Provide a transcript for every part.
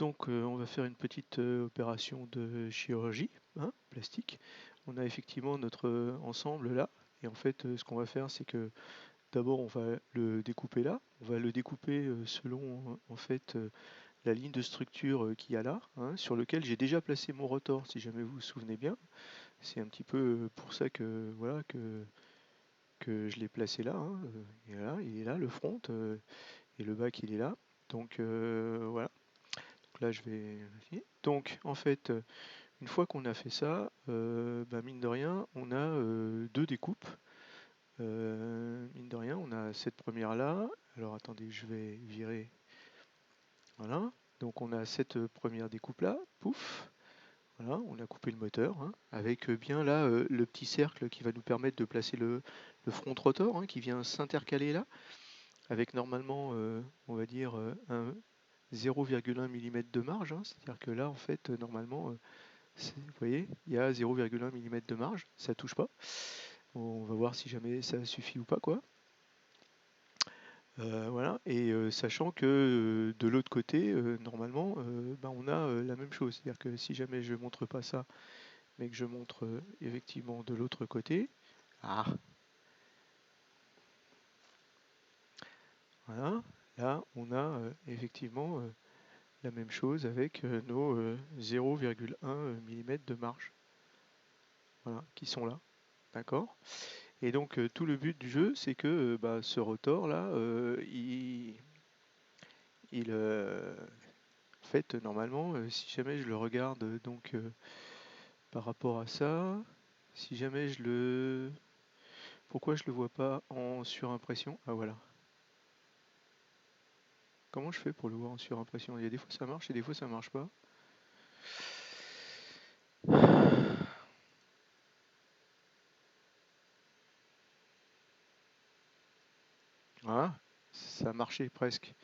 Donc on va faire une petite opération de chirurgie, hein, plastique. On a effectivement notre ensemble là. Et en fait, ce qu'on va faire, c'est que d'abord on va le découper là. On va le découper selon en fait la ligne de structure qu'il y a là, hein, sur lequel j'ai déjà placé mon rotor, si jamais vous vous souvenez bien. C'est un petit peu pour ça que voilà que je l'ai placé là, hein. Il est là, le front, et le back il est là. Donc voilà. Donc là je vais. Donc en fait, une fois qu'on a fait ça, bah, mine de rien, on a deux découpes. Mine de rien, on a cette première là. Alors attendez, je vais virer. Voilà. Donc on a cette première découpe là. Pouf. Voilà, on a coupé le moteur, hein, avec bien là le petit cercle qui va nous permettre de placer le front rotor, hein, qui vient s'intercaler là, avec normalement, on va dire, un 0,1 mm de marge, hein. C'est-à-dire que là, en fait, normalement, vous voyez, il y a 0,1 mm de marge, ça touche pas. On va voir si jamais ça suffit ou pas, quoi. Voilà, et sachant que de l'autre côté, normalement, bah, on a la même chose. C'est-à-dire que si jamais je montre pas ça, mais que je montre effectivement de l'autre côté, ah, voilà, là, on a effectivement la même chose avec nos 0,1 mm de marge, voilà, qui sont là, d'accord? Et donc tout le but du jeu, c'est que bah, ce rotor là, en fait, normalement, si jamais je le regarde donc par rapport à ça, si jamais je le, pourquoi je le vois pas en surimpression? Ah voilà. Comment je fais pour le voir en surimpression? Il y a des fois ça marche et des fois ça marche pas. Voilà, ça a marché presque.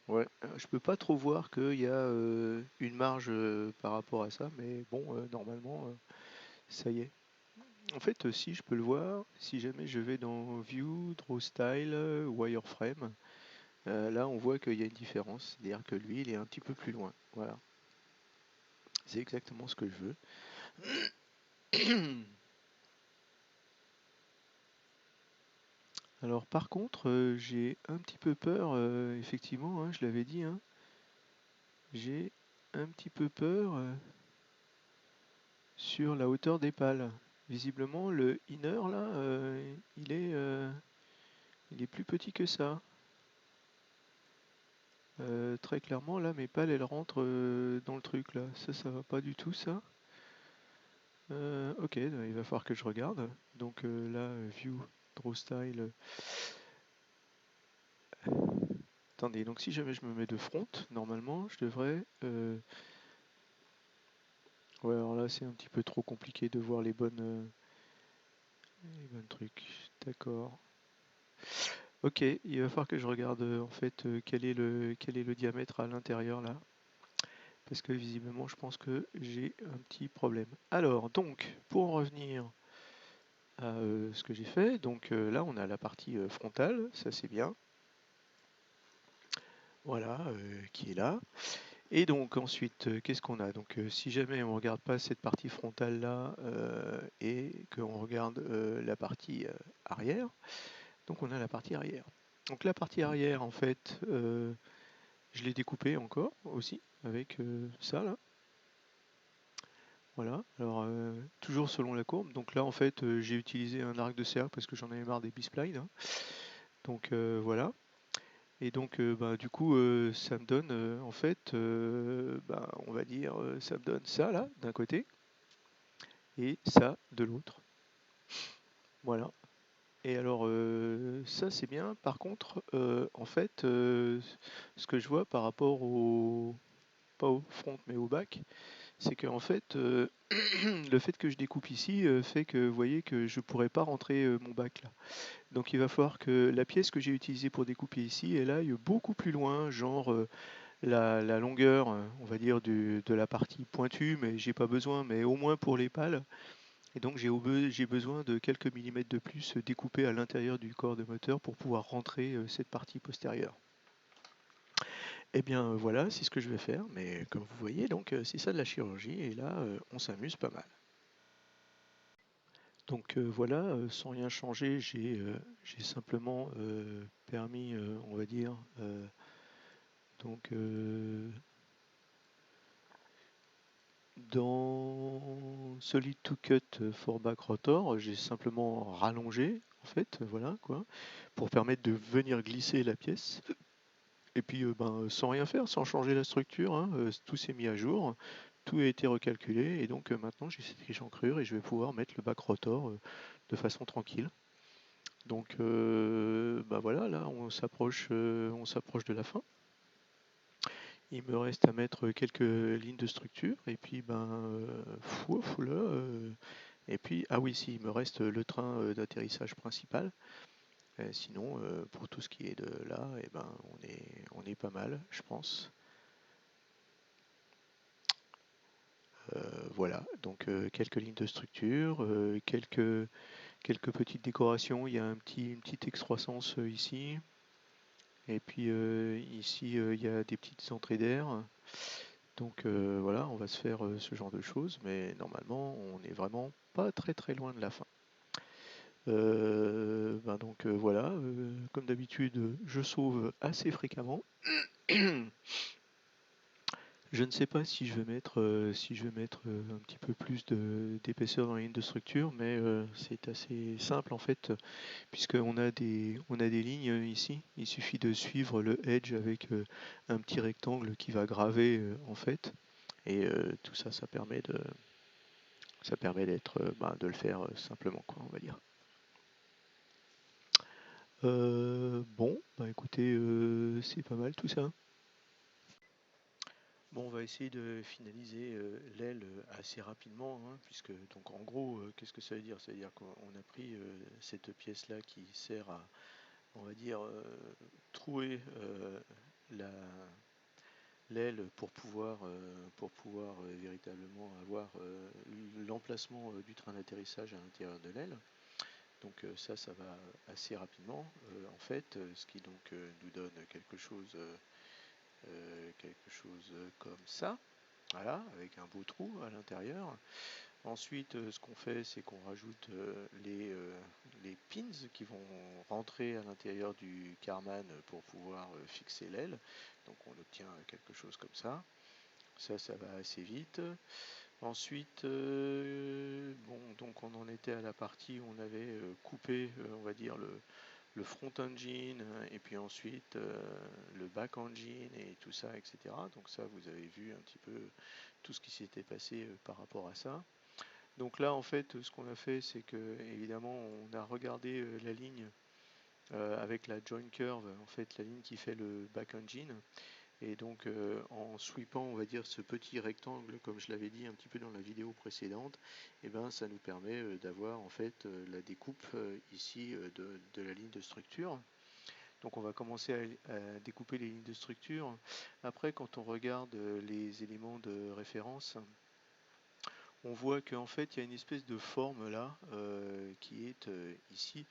Ouais, je peux pas trop voir qu'il y a une marge par rapport à ça, mais bon, normalement, ça y est. En fait, si je peux le voir, si jamais je vais dans View, Draw Style, Wireframe, là on voit qu'il y a une différence, c'est-à-dire que lui il est un petit peu plus loin. Voilà, c'est exactement ce que je veux. Alors par contre, j'ai un petit peu peur, effectivement, hein, je l'avais dit, hein, j'ai un petit peu peur sur la hauteur des pales. Visiblement, le inner là, il est plus petit que ça. Très clairement, là, mes pales, elles rentrent dans le truc là. Ça va pas du tout, ça. Ok, il va falloir que je regarde. Donc là, View, Draw Style. Attendez, donc si jamais je me mets de front, normalement, je devrais. Ouais, alors là, c'est un petit peu trop compliqué de voir les bonnes trucs. D'accord. Ok, il va falloir que je regarde en fait quel est le diamètre à l'intérieur là. Parce que visiblement, je pense que j'ai un petit problème. Alors, donc, pour en revenir à ce que j'ai fait, donc là, on a la partie frontale, ça c'est bien. Voilà, qui est là. Et donc ensuite, qu'est-ce qu'on a? Donc si jamais on ne regarde pas cette partie frontale là et qu'on regarde la partie arrière, donc on a la partie arrière. Donc la partie arrière, en fait, je l'ai découpée encore aussi avec ça là. Voilà, alors toujours selon la courbe. Donc là, en fait, j'ai utilisé un arc de cercle parce que j'en avais marre des B-splines, hein. Donc voilà. Et donc, bah, du coup, ça me donne, en fait, bah, on va dire, ça me donne ça là d'un côté et ça de l'autre. Voilà. Et alors, ça c'est bien. Par contre, en fait, ce que je vois par rapport au, pas au front mais au back, c'est que en fait, le fait que je découpe ici fait que vous voyez que je pourrais pas rentrer mon back là. Donc il va falloir que la pièce que j'ai utilisée pour découper ici, elle aille beaucoup plus loin, genre la longueur, on va dire, de la partie pointue, mais j'ai pas besoin, mais au moins pour les pales. Et donc j'ai besoin de quelques millimètres de plus découpés à l'intérieur du corps de moteur pour pouvoir rentrer cette partie postérieure. Eh bien voilà, c'est ce que je vais faire, mais comme vous voyez, donc c'est ça de la chirurgie, et là on s'amuse pas mal. Donc voilà, sans rien changer, j'ai simplement permis, on va dire, donc dans Solid to Cut for Back Rotor, j'ai simplement rallongé, en fait, voilà quoi, pour permettre de venir glisser la pièce. Et puis ben, sans rien faire, sans changer la structure, hein, tout s'est mis à jour, tout a été recalculé, et donc maintenant j'ai cette échancrure et je vais pouvoir mettre le back rotor de façon tranquille. Donc bah voilà, là on s'approche de la fin. Il me reste à mettre quelques lignes de structure et puis ben là, et puis ah oui si il me reste le train d'atterrissage principal. Sinon pour tout ce qui est de là, et ben on est pas mal, je pense. Voilà, donc quelques lignes de structure, quelques petites décorations. Il y a une petite excroissance ici. Et puis ici, il y a des petites entrées d'air. Donc voilà, on va se faire ce genre de choses, mais normalement, on n'est vraiment pas très très loin de la fin. Ben donc voilà, comme d'habitude, je sauve assez fréquemment. Je ne sais pas si je vais mettre un petit peu plus d'épaisseur dans la ligne de structure, mais c'est assez simple en fait, puisqu'on on a des lignes ici. Il suffit de suivre le edge avec un petit rectangle qui va graver en fait, et tout ça, ça permet d'être, ben, de le faire simplement, quoi, on va dire. Bon, bah écoutez, c'est pas mal tout ça. Bon, on va essayer de finaliser l'aile assez rapidement, hein, puisque donc en gros, qu'est-ce que ça veut dire? Ça veut dire qu'on a pris cette pièce-là qui sert à, on va dire, trouer la, l'aile pour pouvoir véritablement avoir l'emplacement du train d'atterrissage à l'intérieur de l'aile. Donc ça va assez rapidement, en fait, ce qui donc nous donne quelque chose comme ça. Voilà, avec un beau trou à l'intérieur. Ensuite, ce qu'on fait, c'est qu'on rajoute les pins qui vont rentrer à l'intérieur du Karman pour pouvoir fixer l'aile. Donc on obtient quelque chose comme ça. Ça va assez vite. Ensuite, bon, donc on en était à la partie où on avait coupé, on va dire, le front engine, et puis ensuite le back engine et tout ça, etc. Donc ça, vous avez vu un petit peu tout ce qui s'était passé par rapport à ça. Donc là, en fait, ce qu'on a fait, c'est que évidemment, on a regardé la ligne avec la join curve, en fait, la ligne qui fait le back engine. Et donc, en sweepant, on va dire, ce petit rectangle, comme je l'avais dit un petit peu dans la vidéo précédente, et ben, ça nous permet d'avoir en fait la découpe ici de la ligne de structure. Donc on va commencer à découper les lignes de structure. Après, quand on regarde les éléments de référence, on voit qu'en fait il y a une espèce de forme là qui est ici.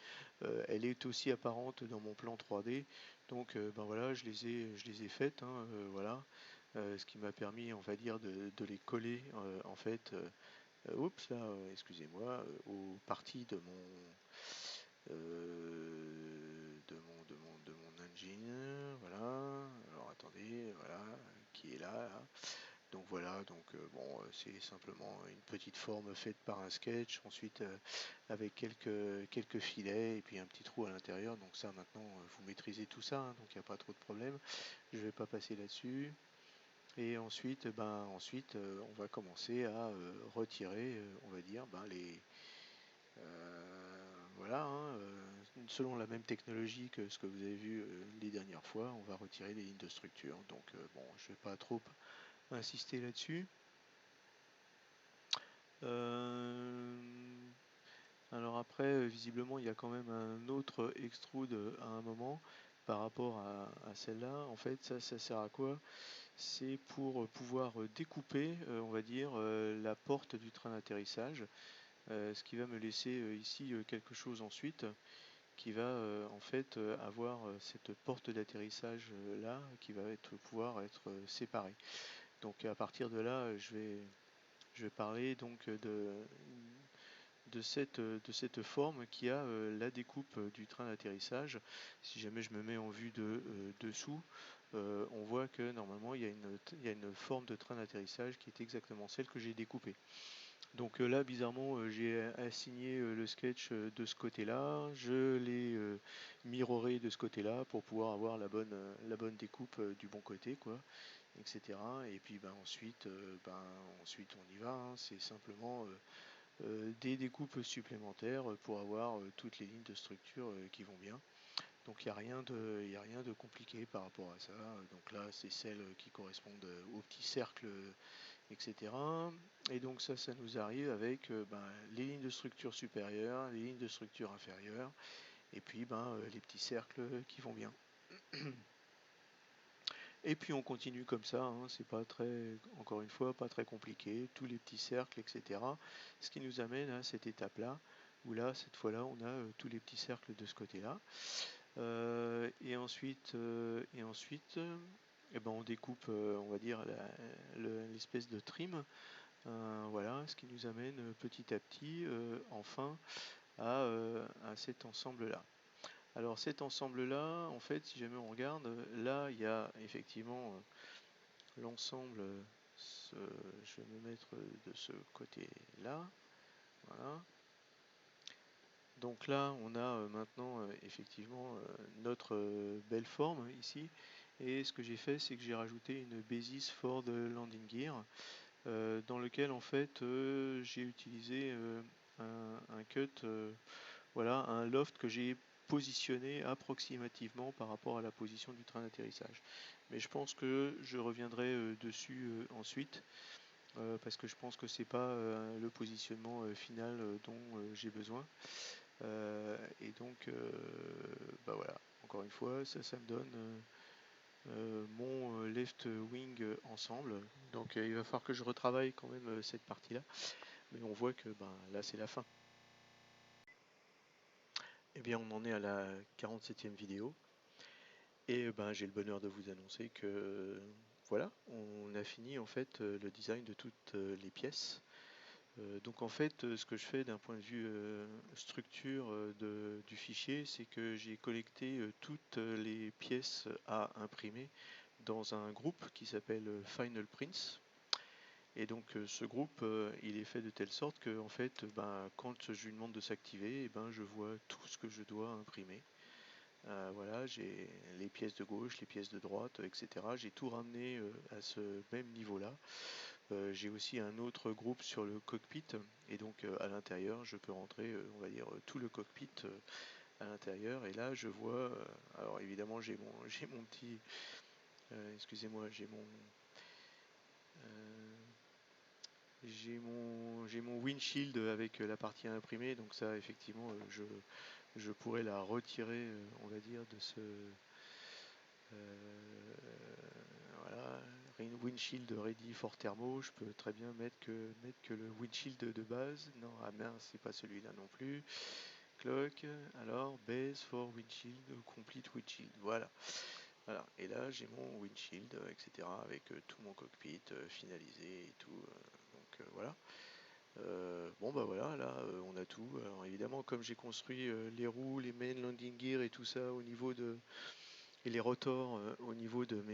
Elle est aussi apparente dans mon plan 3D. Donc ben voilà, je les ai faites, hein, voilà. Ce qui m'a permis, on va dire, de les coller en fait. Oups là, excusez-moi, aux parties de mon engine. Voilà. Alors attendez, voilà, qui est là. Là. Donc voilà, donc bon, c'est simplement une petite forme faite par un sketch, ensuite avec quelques filets et puis un petit trou à l'intérieur. Donc ça maintenant, vous maîtrisez tout ça, hein, donc il n'y a pas trop de problème. Je ne vais pas passer là-dessus. Et ensuite, on va commencer à retirer, on va dire, ben, voilà, hein, selon la même technologie que ce que vous avez vu les dernières fois, on va retirer les lignes de structure. Donc bon, je ne vais pas trop insister là-dessus. Euh, alors après, visiblement, il y a quand même un autre extrude à un moment par rapport à celle-là. En fait, ça sert à quoi? C'est pour pouvoir découper, on va dire, la porte du train d'atterrissage, ce qui va me laisser ici quelque chose ensuite qui va en fait avoir cette porte d'atterrissage là qui va pouvoir être séparée. Donc à partir de là, je vais parler donc de cette forme qui a la découpe du train d'atterrissage. Si jamais je me mets en vue de dessous, on voit que normalement il y a une forme de train d'atterrissage qui est exactement celle que j'ai découpée. Donc là, bizarrement, j'ai assigné le sketch de ce côté-là, je l'ai mirroré de ce côté-là pour pouvoir avoir la bonne découpe du bon côté, quoi, etc. Et puis ensuite on y va, hein. C'est simplement des découpes supplémentaires pour avoir toutes les lignes de structure qui vont bien. Donc il y a rien de compliqué par rapport à ça. Donc là, c'est celles qui correspondent aux petits cercles, etc. Et donc ça nous arrive avec les lignes de structure supérieures, les lignes de structure inférieures, et puis les petits cercles qui vont bien. Et puis on continue comme ça, hein. C'est pas très, encore une fois, pas très compliqué, tous les petits cercles, etc. Ce qui nous amène à cette étape-là, où là, cette fois-là, on a tous les petits cercles de ce côté-là. Et ensuite, on découpe, on va dire, l'espèce de trim. Voilà, ce qui nous amène petit à petit, enfin, à cet ensemble-là. Alors cet ensemble-là, en fait, si jamais on regarde, là, il y a effectivement l'ensemble, je vais me mettre de ce côté-là. Voilà. Donc là, on a maintenant effectivement notre belle forme ici. Et ce que j'ai fait, c'est que j'ai rajouté une basis for the landing gear, dans lequel en fait j'ai utilisé un cut, voilà, un loft que j'ai positionné approximativement par rapport à la position du train d'atterrissage. Mais je pense que je reviendrai dessus ensuite, parce que je pense que c'est pas le positionnement final dont j'ai besoin. Et donc, voilà, encore une fois, ça me donne mon left wing ensemble. Donc il va falloir que je retravaille quand même cette partie-là. Mais on voit que là c'est la fin. Eh bien on en est à la 47e vidéo. Et j'ai le bonheur de vous annoncer que voilà, on a fini en fait le design de toutes les pièces. Donc en fait, ce que je fais d'un point de vue structure du fichier, c'est que j'ai collecté toutes les pièces à imprimer dans un groupe qui s'appelle Final Prints. Et donc ce groupe, il est fait de telle sorte que en fait, quand je lui demande de s'activer, je vois tout ce que je dois imprimer. Voilà, j'ai les pièces de gauche, les pièces de droite, etc. J'ai tout ramené à ce même niveau-là. J'ai aussi un autre groupe sur le cockpit, et donc à l'intérieur, je peux rentrer, on va dire, tout le cockpit à l'intérieur. Et là, je vois, alors évidemment, j'ai mon petit, excusez-moi, j'ai mon windshield avec la partie imprimée, donc ça, effectivement, je pourrais la retirer, on va dire, de ce, voilà, windshield ready for thermo. Je peux très bien mettre que le windshield de base. Non, ah mince, c'est pas celui-là non plus. Clock, alors base for windshield, complete windshield. Voilà. Voilà. Et là, j'ai mon windshield, etc. avec tout mon cockpit finalisé et tout. Donc voilà. Bon voilà, là on a tout. Alors évidemment, comme j'ai construit les roues, les main landing gear et tout ça au niveau et les rotors au niveau de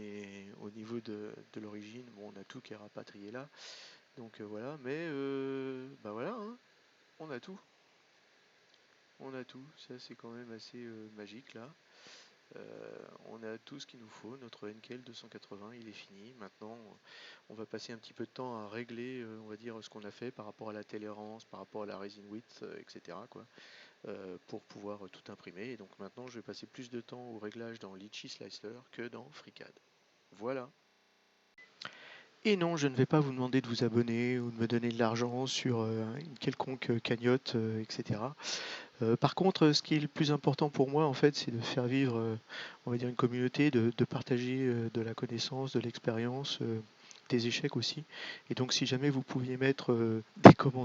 l'origine, bon, on a tout qui est rapatrié là. Donc voilà, mais voilà, hein, on a tout. On a tout. Ça c'est quand même assez magique là. On a tout ce qu'il nous faut. Notre Henkel 280, il est fini. Maintenant, on va passer un petit peu de temps à régler, on va dire, ce qu'on a fait par rapport à la tolérance, par rapport à la resin width, etc., quoi, pour pouvoir tout imprimer. Et donc maintenant, je vais passer plus de temps au réglage dans Litchi Slicer que dans FreeCAD. Voilà. Et non, je ne vais pas vous demander de vous abonner ou de me donner de l'argent sur une quelconque cagnotte, etc. Par contre, ce qui est le plus important pour moi, en fait, c'est de faire vivre, on va dire, une communauté, de partager de la connaissance, de l'expérience, des échecs aussi. Et donc, si jamais vous pouviez mettre des commentaires